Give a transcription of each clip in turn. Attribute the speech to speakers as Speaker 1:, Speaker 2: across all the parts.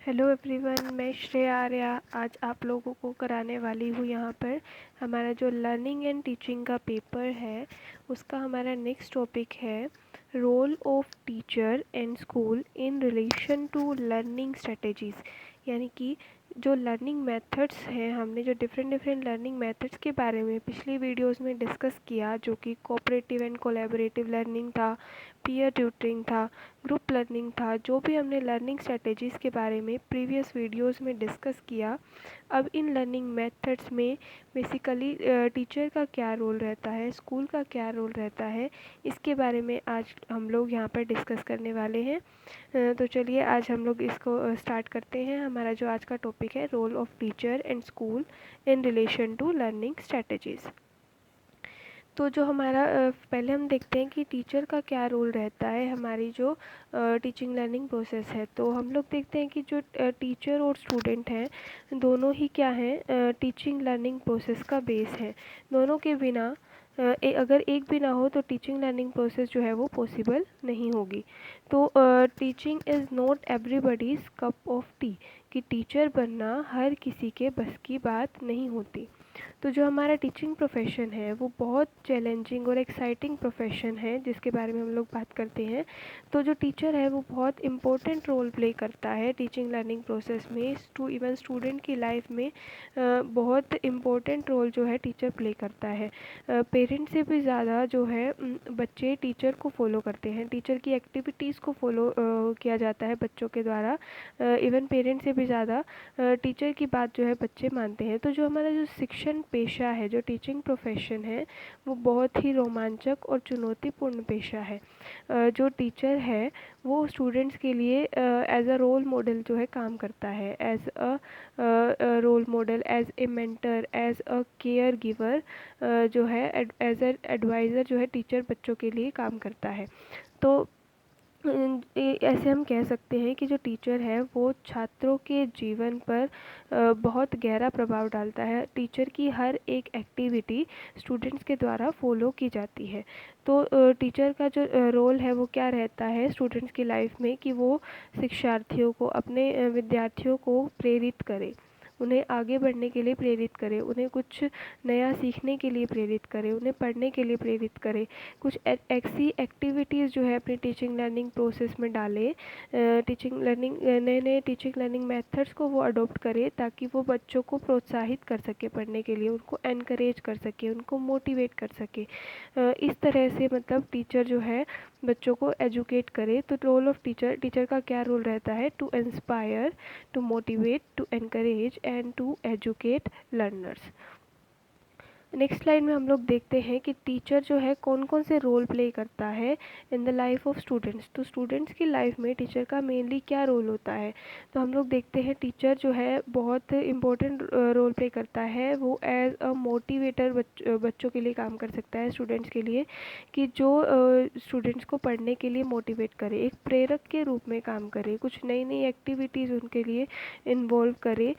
Speaker 1: Hello everyone, मैं श्रेया आर्या आज आप लोगों को कराने वाली हूँ। यहाँ पर हमारा जो लर्निंग एंड टीचिंग का पेपर है उसका हमारा नेक्स्ट टॉपिक है role of teacher and school in relation to learning strategies. यानी कि जो लर्निंग मेथड्स हैं, हमने जो डिफरेंट लर्निंग मेथड्स के बारे में पिछली वीडियोस में डिस्कस किया, जो कि कोऑपरेटिव एंड कोलैबोरेटिव लर्निंग था, पीयर ट्यूटरिंग था, ग्रुप लर्निंग था। जो भी हमने लर्निंग स्ट्रेटजीज़ के बारे में प्रीवियस वीडियोस में डिस्कस किया, अब इन लर्निंग मेथड्स में बेसिकली टीचर का क्या रोल रहता है, स्कूल का क्या रोल रहता है, इसके बारे में आज हम लोग यहाँ पर डिस्कस करने वाले हैं। तो चलिए आज हम लोग इसको स्टार्ट करते हैं। हमारा जो आज का टॉपिक है role of teacher and school in relation to learning strategies. तो जो हमारा पहले हम देखते हैं कि टीचर का क्या रोल रहता है हमारी जो टीचिंग लर्निंग प्रोसेस है। तो हम लोग देखते हैं कि जो टीचर और स्टूडेंट हैं, दोनों ही क्या हैं, टीचिंग लर्निंग प्रोसेस का बेस है। दोनों के बिना अगर एक भी ना हो तो टीचिंग लर्निंग प्रोसेस जो है वो पॉसिबल नहीं होगी। तो teaching is not everybody's cup of T, कि टीचर बनना हर किसी के बस की बात नहीं होती। तो जो हमारा टीचिंग प्रोफेशन है वो बहुत चैलेंजिंग और एक्साइटिंग प्रोफेशन है, जिसके बारे में हम लोग बात करते हैं। तो जो टीचर है वो बहुत इम्पोर्टेंट रोल प्ले करता है टीचिंग लर्निंग प्रोसेस में। इवन स्टूडेंट की लाइफ में बहुत इम्पोर्टेंट रोल जो है टीचर प्ले करता है। पेरेंट्स से भी ज़्यादा जो है बच्चे टीचर को फॉलो करते हैं, टीचर की एक्टिविटीज़ को फॉलो किया जाता है बच्चों के द्वारा। इवन पेरेंट्स से भी ज़्यादा टीचर की बात जो है बच्चे मानते हैं। तो जो हमारा जो शिक्षण पेशा है, जो टीचिंग प्रोफेशन है, वो बहुत ही रोमांचक और चुनौतीपूर्ण पेशा है। जो टीचर है वो स्टूडेंट्स के लिए एज अ रोल मॉडल जो है काम करता है, as a role model, as a mentor, as a caregiver, जो है एज ए एडवाइज़र जो है टीचर बच्चों के लिए काम करता है। तो ऐसे हम कह सकते हैं कि जो टीचर है वो छात्रों के जीवन पर बहुत गहरा प्रभाव डालता है। टीचर की हर एक एक्टिविटी स्टूडेंट्स के द्वारा फॉलो की जाती है। तो टीचर का जो रोल है वो क्या रहता है स्टूडेंट्स की लाइफ में, कि वो शिक्षार्थियों को, अपने विद्यार्थियों को प्रेरित करे, उन्हें आगे बढ़ने के लिए प्रेरित करे, उन्हें कुछ नया सीखने के लिए प्रेरित करे, उन्हें पढ़ने के लिए प्रेरित करे, कुछ ऐसी एक्टिविटीज़ जो है अपनी टीचिंग लर्निंग प्रोसेस में डाले, टीचिंग लर्निंग नए नए टीचिंग लर्निंग मेथड्स को वो अडॉप्ट करे, ताकि वो बच्चों को प्रोत्साहित कर सके पढ़ने के लिए, उनको एनकरेज कर सके, उनको मोटिवेट कर सके। इस तरह से मतलब टीचर जो है बच्चों को एजुकेट करे। तो रोल ऑफ टीचर का क्या रोल रहता है? To inspire, to motivate, to encourage and to educate learners. Next slide में हम लोग देखते हैं कि टीचर जो है कौन कौन से रोल प्ले करता है in the life of students. तो स्टूडेंट्स की लाइफ में टीचर का मेनली क्या रोल होता है? तो हम लोग देखते हैं टीचर जो है बहुत इम्पोर्टेंट रोल प्ले करता है। वो एज अ मोटिवेटर बच्चों के लिए काम कर सकता है, स्टूडेंट्स के लिए, कि जो स्टूडेंट्स को पढ़ने के लिए मोटिवेट करे, एक प्रेरक के रूप में काम करे, कुछ नई नई एक्टिविटीज़ उनके लिए इन्वॉल्व करे।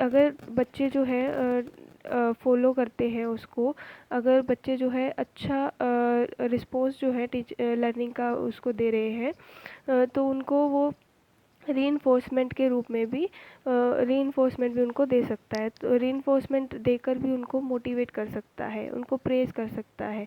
Speaker 1: अगर बच्चे जो है फॉलो करते हैं उसको, अगर बच्चे जो है अच्छा रिस्पॉन्स जो है लर्निंग का उसको दे रहे हैं, तो उनको वो रीइंफोर्समेंट के रूप में भी रीइंफोर्समेंट भी उनको दे सकता है। तो रीइंफोर्समेंट देकर भी उनको मोटिवेट कर सकता है, उनको प्रेज़ कर सकता है।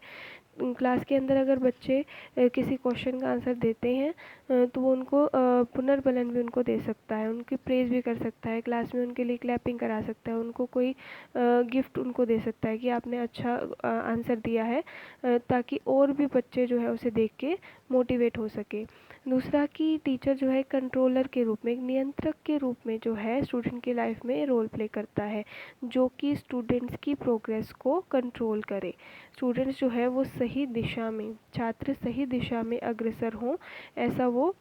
Speaker 1: क्लास के अंदर अगर बच्चे किसी क्वेश्चन का आंसर देते हैं, तो वो उनको पुनर्बलन भी उनको दे सकता है, उनकी प्रेज़ भी कर सकता है, क्लास में उनके लिए क्लैपिंग करा सकता है, उनको कोई गिफ्ट उनको दे सकता है कि आपने अच्छा आंसर दिया है, ताकि और भी बच्चे जो है उसे देख के मोटिवेट हो सके। दूसरा कि टीचर जो है कंट्रोलर के रूप में, एक नियंत्रक के रूप में जो है स्टूडेंट की लाइफ में रोल प्ले करता है, जो कि स्टूडेंट्स की प्रोग्रेस को कंट्रोल करे। स्टूडेंट्स जो है वो सही दिशा में, छात्र सही दिशा में अग्रसर हों, ऐसा वो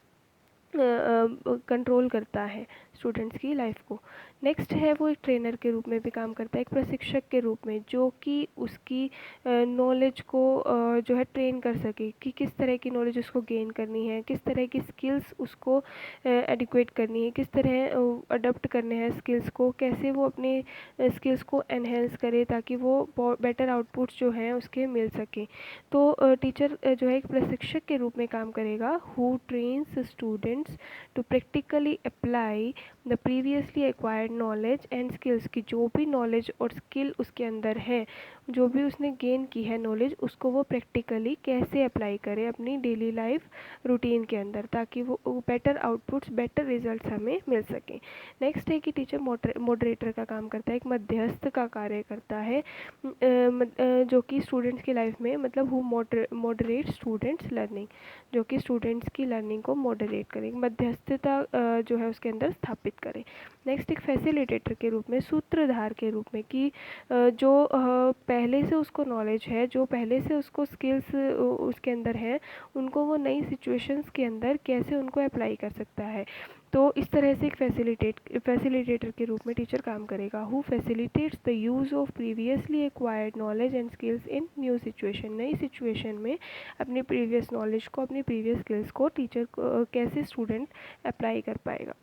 Speaker 1: कंट्रोल करता है। स्टूडेंट्स की लाइफ को। नेक्स्ट है वो एक ट्रेनर के रूप में भी काम करता है, एक प्रशिक्षक के रूप में, जो कि उसकी नॉलेज को जो है ट्रेन कर सके कि किस तरह की नॉलेज उसको गेन करनी है, किस तरह की स्किल्स उसको एडिक्वेट करनी है, किस तरह अडॉप्ट करने हैं स्किल्स को, कैसे वो अपने स्किल्स को एनहेंस करे ताकि वो बेटर आउटपुट्स जो हैं उसके मिल सकें। तो टीचर जो है एक प्रशिक्षक के रूप में काम करेगा, who trains students to practically apply the previously acquired knowledge and skills, की जो भी नॉलेज और स्किल उसके अंदर है, जो भी उसने गेन की है नॉलेज, उसको वो प्रैक्टिकली कैसे अप्लाई करे अपनी डेली लाइफ रूटीन के अंदर, ताकि वो बेटर आउटपुट्स, बेटर रिजल्ट्स हमें मिल सकें। नेक्स्ट है कि टीचर मॉडरेटर का काम करता है, एक मध्यस्थ का कार्य करता है, जो कि स्टूडेंट्स की लाइफ में, मतलब हु मॉडरेट स्टूडेंट्स लर्निंग, जो कि स्टूडेंट्स की लर्निंग को मॉडरेट करें, मध्यस्थता जो है उसके अंदर स्थापित करें। नेक्स्ट एक फैसिलिटेटर के रूप में, सूत्रधार के रूप में, कि जो पहले से उसको नॉलेज है, जो पहले से उसको स्किल्स उसके अंदर है, उनको वो नई सिचुएशंस के अंदर कैसे उनको अप्लाई कर सकता है। तो इस तरह से एक फैसिलिटेटर के रूप में टीचर काम करेगा, who facilitates the use of previously acquired knowledge and skills in new situation, नई सिचुएशन में अपनी प्रीवियस नॉलेज को, अपनी प्रीवियस स्किल्स को टीचर कैसे स्टूडेंट अप्लाई कर पाएगा।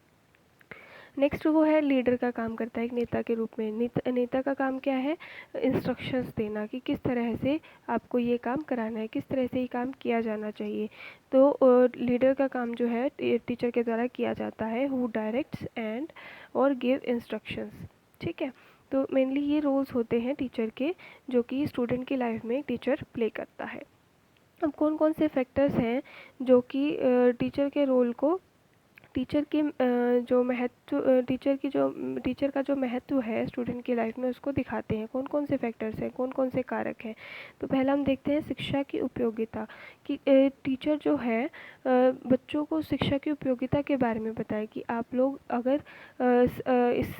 Speaker 1: नेक्स्ट वो है लीडर का काम करता है, एक नेता के रूप में। नेता का काम क्या है, इंस्ट्रक्शंस देना कि किस तरह से आपको ये काम कराना है, किस तरह से ये काम किया जाना चाहिए। तो लीडर का काम जो है टीचर के द्वारा किया जाता है, हु डायरेक्ट्स एंड और गिव इंस्ट्रक्शंस। ठीक है, तो मेनली ये रोल्स होते हैं टीचर के, जो कि स्टूडेंट की लाइफ में टीचर प्ले करता है। अब कौन कौन से फैक्टर्स हैं जो कि टीचर के रोल को, टीचर के जो महत्व, टीचर का जो महत्व है स्टूडेंट की लाइफ में उसको दिखाते हैं, कौन कौन से फैक्टर्स हैं, कौन कौन से कारक हैं। तो पहला हम देखते हैं शिक्षा की उपयोगिता, कि टीचर जो है बच्चों को शिक्षा की उपयोगिता के बारे में बताए कि आप लोग अगर इस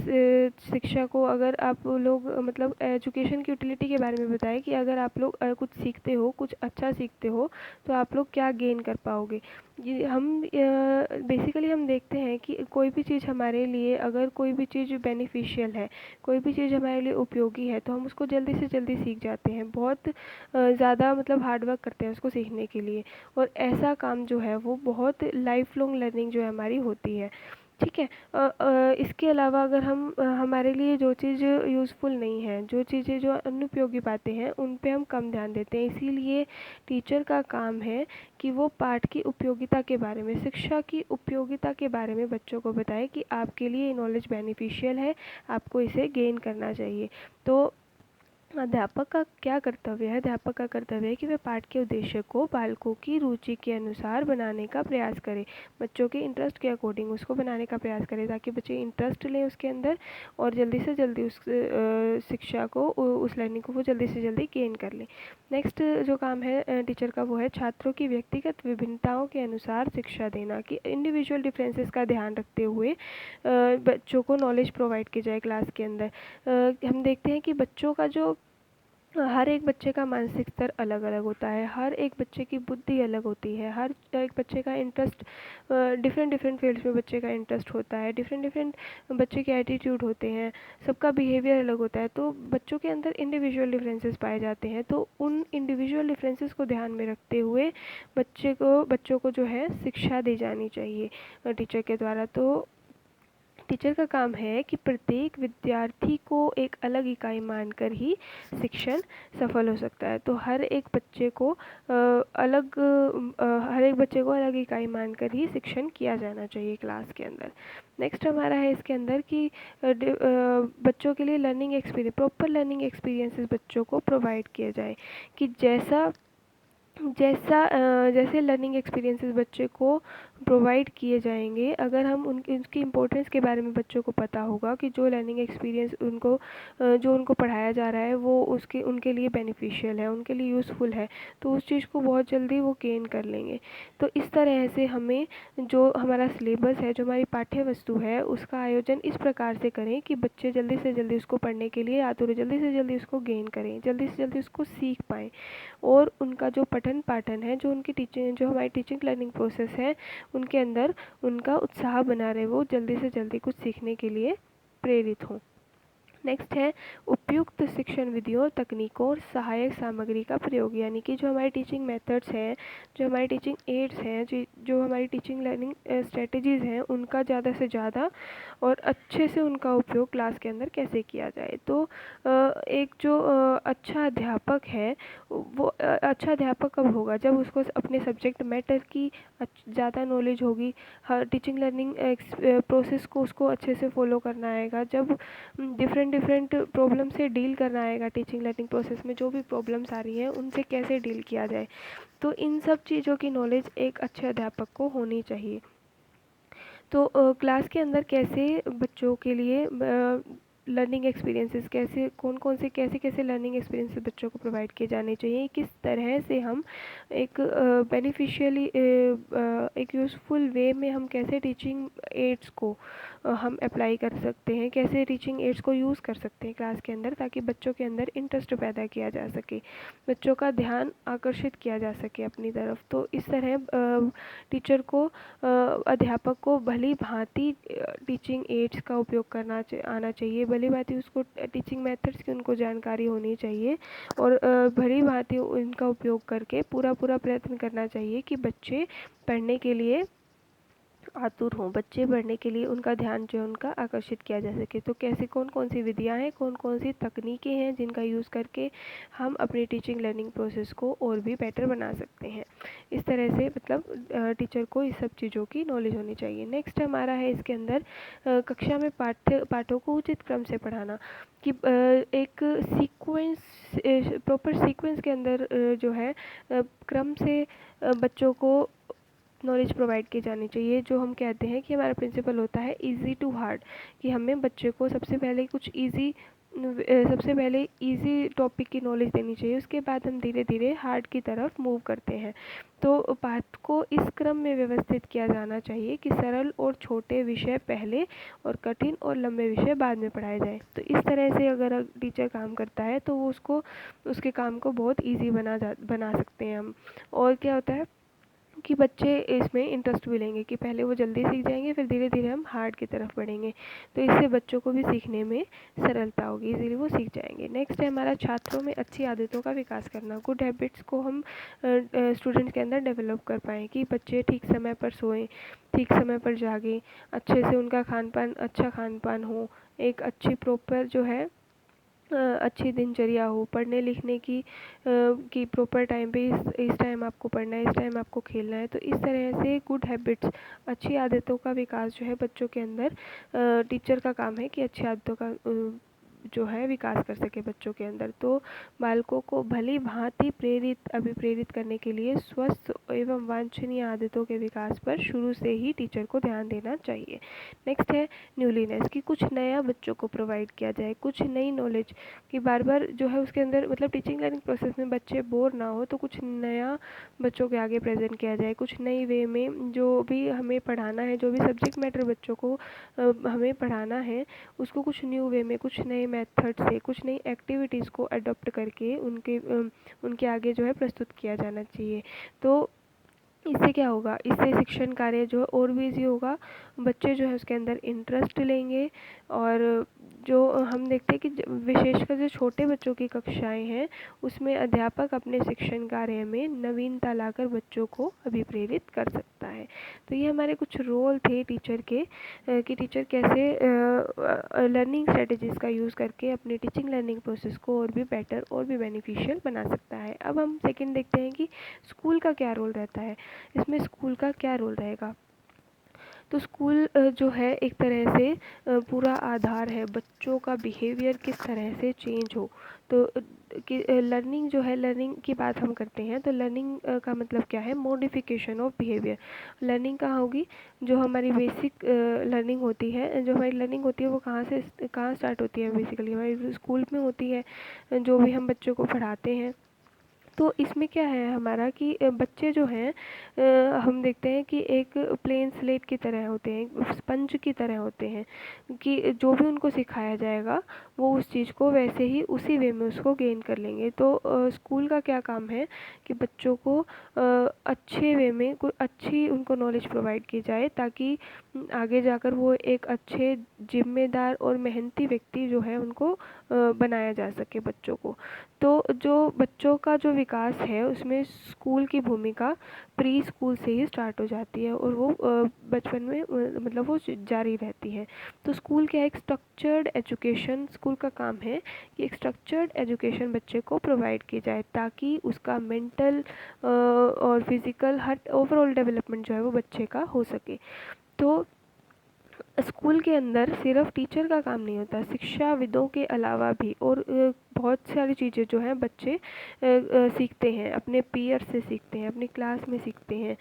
Speaker 1: शिक्षा को, अगर आप लोग मतलब एजुकेशन की यूटिलिटी के बारे में बताए कि अगर आप लोग कुछ सीखते हो, कुछ अच्छा सीखते हो, तो आप लोग क्या गेन कर पाओगे। ये हम बेसिकली हम देखते हैं कि कोई भी चीज़ हमारे लिए, अगर कोई भी चीज़ बेनिफिशियल है, कोई भी चीज़ हमारे लिए उपयोगी है, तो हम उसको जल्दी से जल्दी सीख जाते हैं, बहुत ज़्यादा मतलब हार्ड वर्क करते हैं उसको सीखने के लिए। और ऐसा काम जो है वो बहुत लाइफ लॉन्ग लर्निंग जो है हमारी होती है। ठीक है, इसके अलावा अगर हम हमारे लिए जो चीज़ यूज़फुल नहीं है, जो चीज़ें जो अनुपयोगी बातें हैं, उन पे हम कम ध्यान देते हैं। इसीलिए टीचर का काम है कि वो पाठ की उपयोगिता के बारे में, शिक्षा की उपयोगिता के बारे में बच्चों को बताए कि आपके लिए ये नॉलेज बेनिफिशियल है, आपको इसे गेन करना चाहिए। तो अध्यापक का क्या कर्तव्य है, अध्यापक का कर्तव्य है कि वह पाठ के उद्देश्य को बालकों की रुचि के अनुसार बनाने का प्रयास करे, बच्चों के इंटरेस्ट के अकॉर्डिंग उसको बनाने का प्रयास करे, ताकि बच्चे इंटरेस्ट लें उसके अंदर और जल्दी से जल्दी उस शिक्षा को, उस लर्निंग को वो जल्दी से जल्दी गेन कर लें। नेक्स्ट जो काम है टीचर का, वो है छात्रों की व्यक्तिगत विभिन्नताओं के अनुसार शिक्षा देना, कि इंडिविजुअल डिफरेंसेस का ध्यान रखते हुए बच्चों को नॉलेज प्रोवाइड की जाए क्लास के अंदर। हम देखते हैं कि बच्चों का जो, हर एक बच्चे का मानसिक स्तर अलग अलग होता है, हर एक बच्चे की बुद्धि अलग होती है, हर एक बच्चे का इंटरेस्ट, डिफरेंट डिफरेंट फील्ड्स में बच्चे का इंटरेस्ट होता है, डिफरेंट डिफरेंट बच्चे के एटीट्यूड होते हैं, सबका बिहेवियर अलग होता है। तो बच्चों के अंदर इंडिविजुअल डिफरेंसेस पाए जाते हैं, तो उन इंडिविजुअल डिफरेंसेस को ध्यान में रखते हुए बच्चों को जो है शिक्षा दी जानी चाहिए टीचर के द्वारा। तो टीचर का काम है कि प्रत्येक विद्यार्थी को एक अलग इकाई मानकर ही शिक्षण सफल हो सकता है। तो हर एक बच्चे को अलग इकाई मानकर ही शिक्षण किया जाना चाहिए क्लास के अंदर। नेक्स्ट हमारा है इसके अंदर कि बच्चों के लिए learning experience, proper learning experiences बच्चों को प्रोवाइड किया जाए, कि जैसे लर्निंग एक्सपीरियंसेस बच्चे को प्रोवाइड किए जाएंगे, अगर हम उसकी इम्पोर्टेंस के बारे में बच्चों को पता होगा कि जो लर्निंग एक्सपीरियंस जो उनको पढ़ाया जा रहा है वो उनके लिए बेनिफिशियल है, उनके लिए यूज़फुल है, तो उस चीज़ को बहुत जल्दी वो गेन कर लेंगे। तो इस तरह से हमें जो हमारा सिलेबस है, जो हमारी पाठ्य वस्तु है, उसका आयोजन इस प्रकार से करें कि बच्चे जल्दी से जल्दी उसको पढ़ने के लिए आतुर, जल्दी से जल्दी उसको गेन करें, जल्दी से जल्दी उसको सीख पाएँ। और उनका जो पठन पाठन है, जो उनकी टीचिंग, जो हमारी टीचिंग लर्निंग प्रोसेस है, उनके अंदर उनका उत्साह बना रहे, वो जल्दी से जल्दी कुछ सीखने के लिए प्रेरित हों। नेक्स्ट है उपयुक्त शिक्षण विधियों, तकनीकों और सहायक सामग्री का प्रयोग, यानी कि जो हमारी टीचिंग मेथड्स हैं, जो हमारी टीचिंग एड्स हैं, जो हमारी टीचिंग लर्निंग स्ट्रेटजीज़ हैं, उनका ज़्यादा से ज़्यादा और अच्छे से उनका उपयोग क्लास के अंदर कैसे किया जाए। तो एक जो अच्छा अध्यापक है, वो अच्छा अध्यापक कब होगा, जब उसको अपने सब्जेक्ट मैटर की ज़्यादा नॉलेज होगी, हर टीचिंग लर्निंग प्रोसेस को उसको अच्छे से फॉलो करना आएगा, जब डिफरेंट प्रॉब्लम से डील करना आएगा, टीचिंग लर्निंग प्रोसेस में जो भी प्रॉब्लम्स आ रही हैं उनसे कैसे डील किया जाए। तो इन सब चीज़ों की नॉलेज एक अच्छे अध्यापक को होनी चाहिए। तो क्लास के अंदर कैसे बच्चों के लिए लर्निंग एक्सपीरियंसेस, कैसे लर्निंग एक्सपीरियंसेस बच्चों को प्रोवाइड किए जाने चाहिए, किस तरह से हम एक बेनिफिशियली एक यूज़फुल वे में हम कैसे टीचिंग एड्स को हम अप्लाई कर सकते हैं, कैसे टीचिंग एड्स को यूज़ कर सकते हैं क्लास के अंदर, ताकि बच्चों के अंदर इंटरेस्ट पैदा किया जा सके, बच्चों का ध्यान आकर्षित किया जा सके अपनी तरफ। तो इस तरह टीचर को, अध्यापक को भली भांति टीचिंग एड्स का उपयोग करना आना चाहिए, भली भांति उसको टीचिंग मेथड्स की उनको जानकारी होनी चाहिए, और भली भांति इनका उपयोग करके पूरा प्रयत्न करना चाहिए कि बच्चे पढ़ने के लिए आतुर हों, बच्चे पढ़ने के लिए उनका ध्यान जो है उनका आकर्षित किया जा सके। तो कैसे कौन कौन सी विधियाँ हैं, कौन कौन सी तकनीकें हैं जिनका यूज़ करके हम अपनी टीचिंग लर्निंग प्रोसेस को और भी बेटर बना सकते हैं। इस तरह से मतलब टीचर को इस सब चीज़ों की नॉलेज होनी चाहिए। नेक्स्ट हमारा है इसके अंदर कक्षा में पाठों को उचित क्रम से पढ़ाना, कि एक सीक्वेंस, प्रॉपर सीक्वेंस के अंदर जो है क्रम से बच्चों को नॉलेज प्रोवाइड की जानी चाहिए। जो हम कहते हैं कि हमारा प्रिंसिपल होता है इजी टू हार्ड, कि हमें बच्चे को सबसे पहले इजी टॉपिक की नॉलेज देनी चाहिए, उसके बाद हम धीरे धीरे हार्ड की तरफ मूव करते हैं। तो पाठ को इस क्रम में व्यवस्थित किया जाना चाहिए कि सरल और छोटे विषय पहले और कठिन और लंबे विषय बाद में पढ़ाए जाएं। तो इस तरह से अगर टीचर काम करता है तो वो उसके काम को बहुत ईजी बना सकते हैं हम। और क्या होता है कि बच्चे इसमें इंटरेस्ट भी लेंगे, कि पहले वो जल्दी सीख जाएंगे, फिर धीरे धीरे हम हार्ड की तरफ बढ़ेंगे। तो इससे बच्चों को भी सीखने में सरलता होगी, इजीली वो सीख जाएंगे। नेक्स्ट है हमारा छात्रों में अच्छी आदतों का विकास करना। गुड हैबिट्स को हम स्टूडेंट्स के अंदर डेवलप कर पाएँ, कि बच्चे ठीक समय पर सोएं, ठीक समय पर जागें, अच्छे से उनका अच्छा खान पान हो, एक अच्छी प्रॉपर जो है अच्छी दिनचर्या हो, पढ़ने लिखने की प्रॉपर टाइम पे इस टाइम आपको पढ़ना है, इस टाइम आपको खेलना है। तो इस तरह से गुड हैबिट्स, अच्छी आदतों का विकास जो है बच्चों के अंदर, टीचर का काम है कि अच्छी आदतों का जो है विकास कर सके बच्चों के अंदर। तो बालकों को भली भांति अभिप्रेरित करने के लिए स्वस्थ एवं वांछनीय आदतों के विकास पर शुरू से ही टीचर को ध्यान देना चाहिए। नेक्स्ट है न्यूलीनेस, कि कुछ नया बच्चों को प्रोवाइड किया जाए, कुछ नई नॉलेज, कि बार बार जो है उसके अंदर मतलब टीचिंग लर्निंग प्रोसेस में बच्चे बोर ना हो, तो कुछ नया बच्चों के आगे प्रेजेंट किया जाए, कुछ नई वे में जो भी हमें पढ़ाना है, जो भी सब्जेक्ट मैटर बच्चों को हमें पढ़ाना है, उसको कुछ न्यू वे में, कुछ नए मेथड से, कुछ नई एक्टिविटीज़ को अडॉप्ट करके उनके आगे जो है प्रस्तुत किया जाना चाहिए। तो इससे क्या होगा, इससे शिक्षण कार्य जो है और भी ईजी होगा, बच्चे जो है उसके अंदर इंटरेस्ट लेंगे। और जो हम देखते हैं कि विशेषकर जो छोटे बच्चों की कक्षाएं हैं, उसमें अध्यापक अपने शिक्षण कार्य में नवीनता लाकर बच्चों को अभिप्रेरित कर सकता है। तो ये हमारे कुछ रोल थे टीचर के, कि टीचर कैसे लर्निंग स्ट्रेटजीज़ का यूज़ करके अपनी टीचिंग लर्निंग प्रोसेस को और भी बेटर और भी बेनिफिशियल बना सकता है। अब हम सेकंड देखते हैं कि स्कूल का क्या रोल रहता है, इसमें स्कूल का क्या रोल रहेगा। तो स्कूल जो है एक तरह से पूरा आधार है, बच्चों का बिहेवियर किस तरह से चेंज हो। तो कि लर्निंग जो है, लर्निंग की बात हम करते हैं, तो लर्निंग का मतलब क्या है, मॉडिफिकेशन ऑफ बिहेवियर। लर्निंग कहाँ होगी, जो हमारी बेसिक लर्निंग होती है, जो हमारी लर्निंग होती है वो कहाँ स्टार्ट होती है, बेसिकली हमारी स्कूल में होती है, जो भी हम बच्चों को पढ़ाते हैं। तो इसमें क्या है हमारा कि बच्चे जो हैं हम देखते हैं कि एक प्लेन स्लेट की तरह होते हैं, स्पंज की तरह होते हैं, कि जो भी उनको सिखाया जाएगा वो उस चीज़ को वैसे ही उसी वे में उसको गेन कर लेंगे। तो स्कूल का क्या काम है कि बच्चों को अच्छे वे में कोई अच्छी उनको नॉलेज प्रोवाइड की जाए, ताकि आगे जाकर वो एक अच्छे जिम्मेदार और मेहनती व्यक्ति जो है उनको बनाया जा सके बच्चों को। तो जो बच्चों का जो विकास है उसमें स्कूल की भूमिका प्री स्कूल से ही स्टार्ट हो जाती है, और वो बचपन में मतलब वो जारी रहती है। तो स्कूल क्या है, एक स्ट्रक्चर्ड एजुकेशन स्कूल का काम है कि एक स्ट्रक्चर्ड एजुकेशन बच्चे को प्रोवाइड की जाए, ताकि उसका मेंटल और फिज़िकल हर ओवरऑल डेवलपमेंट जो है वो बच्चे का हो सके। तो स्कूल के अंदर सिर्फ टीचर का काम नहीं होता, शिक्षाविदों के अलावा भी और बहुत सारी चीज़ें जो हैं बच्चे सीखते हैं, अपने पीयर से सीखते हैं, अपनी क्लास में सीखते हैं।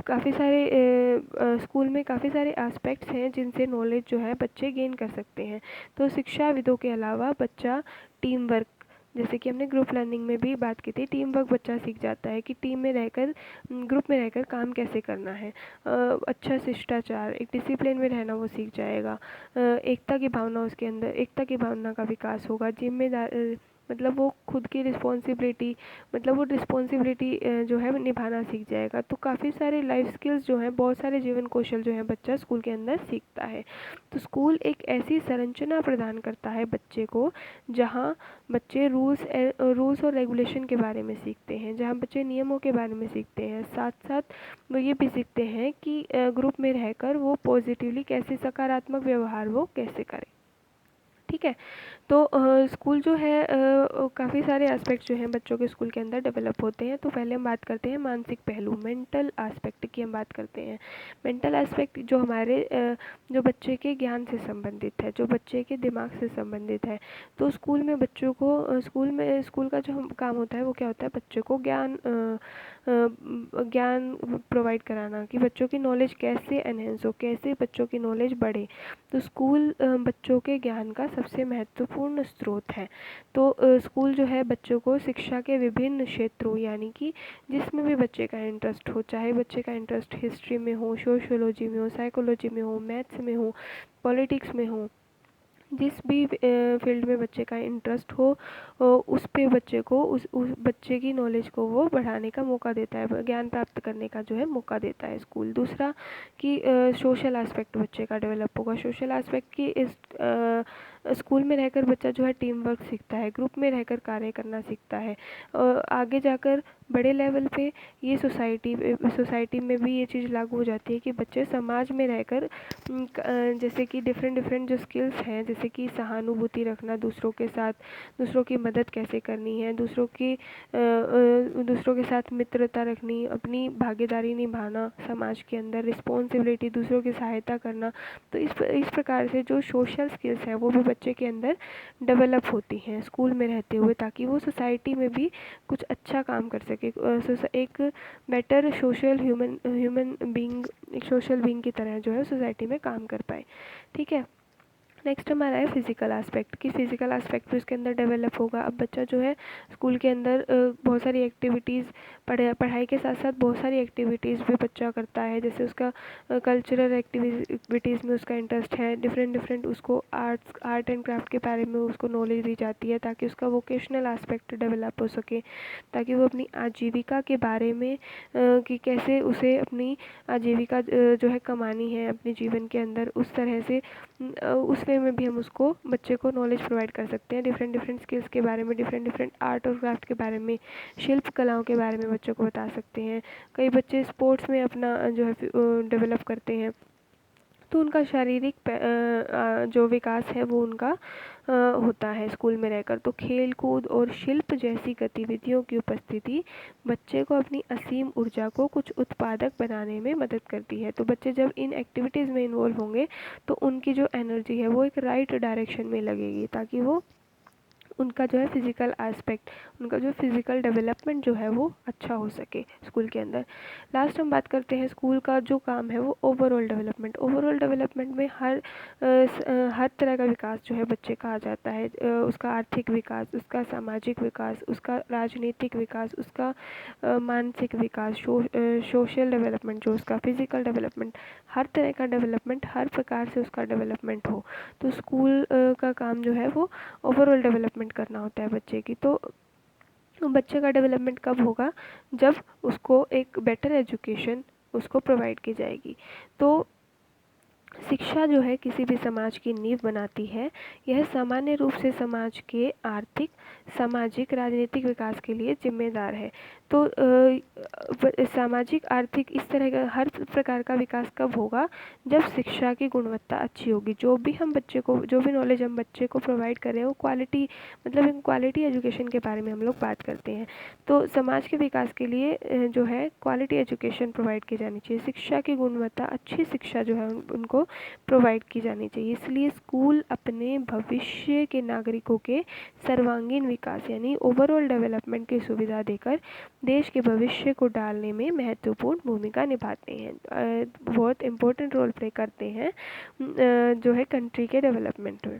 Speaker 1: काफ़ी सारे स्कूल में काफ़ी सारे एस्पेक्ट्स हैं जिनसे नॉलेज जो है बच्चे गेन कर सकते हैं। तो शिक्षाविदों के अलावा बच्चा टीम वर्क, जैसे कि हमने ग्रुप लर्निंग में भी बात की थी, टीम वर्क बच्चा सीख जाता है कि टीम में रहकर ग्रुप में रहकर काम कैसे करना है। अच्छा शिष्टाचार, एक डिसिप्लिन में रहना वो सीख जाएगा। एकता की भावना उसके अंदर, एकता की भावना का विकास होगा। जिम्मेदार मतलब वो खुद की रिस्पॉन्सिबिलिटी, मतलब वो रिस्पॉन्सिबिलिटी जो है निभाना सीख जाएगा। तो काफ़ी सारे लाइफ स्किल्स जो हैं, बहुत सारे जीवन कौशल जो हैं बच्चा स्कूल के अंदर सीखता है। तो स्कूल एक ऐसी संरचना प्रदान करता है बच्चे को, जहाँ बच्चे रूल्स और रेगुलेशन के बारे में सीखते हैं, जहाँ बच्चे नियमों के बारे में सीखते हैं। साथ साथ वो ये भी सीखते हैं कि ग्रुप में रहकर वो पॉजिटिवली कैसे, सकारात्मक व्यवहार वो कैसे करें। ठीक है। तो स्कूल जो है काफ़ी सारे एस्पेक्ट्स जो हैं बच्चों के स्कूल के अंदर डेवलप होते हैं। तो पहले हम बात करते हैं मानसिक पहलू, मेंटल एस्पेक्ट की हम बात करते हैं। मेंटल एस्पेक्ट जो हमारे जो बच्चे के ज्ञान से संबंधित है, जो बच्चे के दिमाग से संबंधित है। तो स्कूल में बच्चों को स्कूल का जो काम होता है वो क्या होता है, बच्चों को ज्ञान प्रोवाइड कराना, कि बच्चों की नॉलेज कैसे एनहेंस हो, कैसे बच्चों की नॉलेज बढ़े। तो स्कूल बच्चों के ज्ञान का सबसे महत्वपूर्ण स्रोत है। तो स्कूल जो है बच्चों को शिक्षा के विभिन्न क्षेत्रों, यानी कि जिसमें भी बच्चे का इंटरेस्ट हो, चाहे बच्चे का इंटरेस्ट हिस्ट्री में हो, सोशियोलॉजी में हो, साइकोलॉजी में हो, मैथ्स में हो, पॉलिटिक्स में हो, जिस भी फील्ड में बच्चे का इंटरेस्ट हो, उस पे बच्चे को उस बच्चे की नॉलेज को वो बढ़ाने का मौका देता है, ज्ञान प्राप्त करने का जो है मौका देता है स्कूल। दूसरा कि सोशल एस्पेक्ट बच्चे का डेवलप होगा। सोशल एस्पेक्ट की इस स्कूल में रहकर बच्चा जो है टीम वर्क सीखता है, ग्रुप में रहकर कार्य करना सीखता है। आगे जाकर बड़े लेवल पे ये सोसाइटी में भी ये चीज़ लागू हो जाती है कि बच्चे समाज में रहकर जैसे कि डिफरेंट जो स्किल्स हैं, जैसे कि सहानुभूति रखना दूसरों के साथ, दूसरों की मदद कैसे करनी है, दूसरों के साथ मित्रता रखनी, अपनी भागीदारी निभाना समाज के अंदर, रिस्पॉन्सिबिलिटी, दूसरों की सहायता करना। तो इस प्रकार से जो सोशल स्किल्स हैं वो भी बच्चे के अंदर डेवलप होती हैं स्कूल में रहते हुए, ताकि वो सोसाइटी में भी कुछ अच्छा काम कर सके, एक बेटर ह्यूमन बीइंग, एक सोशल बीइंग की तरह जो है सोसाइटी में काम कर पाए। ठीक है। नेक्स्ट हमारा है फिज़िकल एस्पेक्ट, कि फ़िज़िकल एस्पेक्ट भी उसके अंदर डेवलप होगा। अब बच्चा जो है स्कूल के अंदर बहुत सारी एक्टिविटीज़, पढ़ाई के साथ साथ बहुत सारी एक्टिविटीज़ भी बच्चा करता है। जैसे उसका कल्चरल एक्टिविटीज़ में उसका इंटरेस्ट है, डिफरेंट उसको आर्ट एंड क्राफ्ट के बारे में उसको नॉलेज दी जाती है, ताकि उसका वोकेशनल एस्पेक्ट डेवलप हो सके, ताकि वो अपनी आजीविका के बारे में कि कैसे उसे अपनी आजीविका जो है कमानी है अपने जीवन के अंदर, उस तरह से उस वे में भी हम उसको बच्चे को नॉलेज प्रोवाइड कर सकते हैं। डिफरेंट स्किल्स के बारे में, डिफरेंट आर्ट और क्राफ्ट के बारे में, शिल्प कलाओं के बारे में बच्चों को बता सकते हैं। कई बच्चे स्पोर्ट्स में अपना जो है डेवलप करते हैं, तो उनका शारीरिक जो विकास है वो उनका होता है स्कूल में रहकर। तो खेल कूद और शिल्प जैसी गतिविधियों की उपस्थिति बच्चे को अपनी असीम ऊर्जा को कुछ उत्पादक बनाने में मदद करती है। तो बच्चे जब इन एक्टिविटीज़ में इन्वॉल्व होंगे तो उनकी जो एनर्जी है वो एक राइट डायरेक्शन में लगेगी, ताकि वो उनका जो है फिज़िकल एस्पेक्ट, उनका जो फिज़िकल डेवलपमेंट जो है वो अच्छा हो सके स्कूल के अंदर। लास्ट हम बात करते हैं स्कूल का जो काम है वो ओवरऑल डेवलपमेंट। ओवरऑल डेवलपमेंट में हर तरह का विकास जो है बच्चे का आ जाता है। उसका आर्थिक विकास, उसका सामाजिक विकास, उसका राजनीतिक विकास, उसका मानसिक विकास, सोशल डेवलपमेंट, जो उसका फिज़िकल डेवलपमेंट, हर तरह का डेवलपमेंट, हर प्रकार से उसका डेवलपमेंट हो। तो स्कूल का काम जो है वो ओवरऑल डेवलपमेंट करना होता है बच्चे की। तो बच्चे का डेवलपमेंट कब होगा? जब उसको एक बेटर एजुकेशन उसको प्रोवाइड की जाएगी। तो शिक्षा जो है किसी भी समाज की नींव बनाती है। यह सामान्य रूप से समाज के आर्थिक, सामाजिक, राजनीतिक विकास के लिए जिम्मेदार है। तो सामाजिक, आर्थिक, इस तरह का हर प्रकार का विकास कब होगा? जब शिक्षा की गुणवत्ता अच्छी होगी। जो भी हम बच्चे को, जो भी नॉलेज हम बच्चे को प्रोवाइड कर रहे हैं वो क्वालिटी, मतलब क्वालिटी एजुकेशन के बारे में हम लोग बात करते हैं। तो समाज के विकास के लिए जो है क्वालिटी एजुकेशन प्रोवाइड की जानी चाहिए। शिक्षा की गुणवत्ता, अच्छी शिक्षा जो है उनको प्रोवाइड की जानी चाहिए। इसलिए स्कूल अपने भविष्य के नागरिकों के सर्वांगीण विकास यानी ओवरऑल डेवलपमेंट की सुविधा देकर देश के भविष्य को डालने में महत्वपूर्ण भूमिका निभाते हैं। बहुत इम्पोर्टेंट रोल प्ले करते हैं जो है कंट्री के डेवलपमेंट में।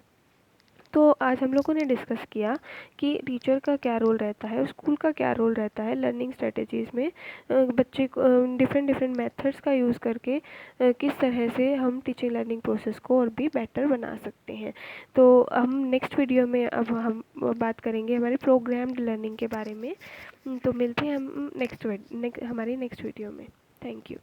Speaker 1: तो आज हम लोगों ने डिस्कस किया कि टीचर का क्या रोल रहता है, स्कूल का क्या रोल रहता है लर्निंग स्ट्रेटजीज़ में। बच्चे को डिफरेंट डिफरेंट मेथड्स का यूज़ करके किस तरह से हम टीचिंग लर्निंग प्रोसेस को और भी बेटर बना सकते हैं। तो हम नेक्स्ट वीडियो में अब हम बात करेंगे हमारे प्रोग्राम्ड लर्निंग के बारे में। तो मिलते हैं हम हमारी नेक्स्ट वीडियो में। Thank you.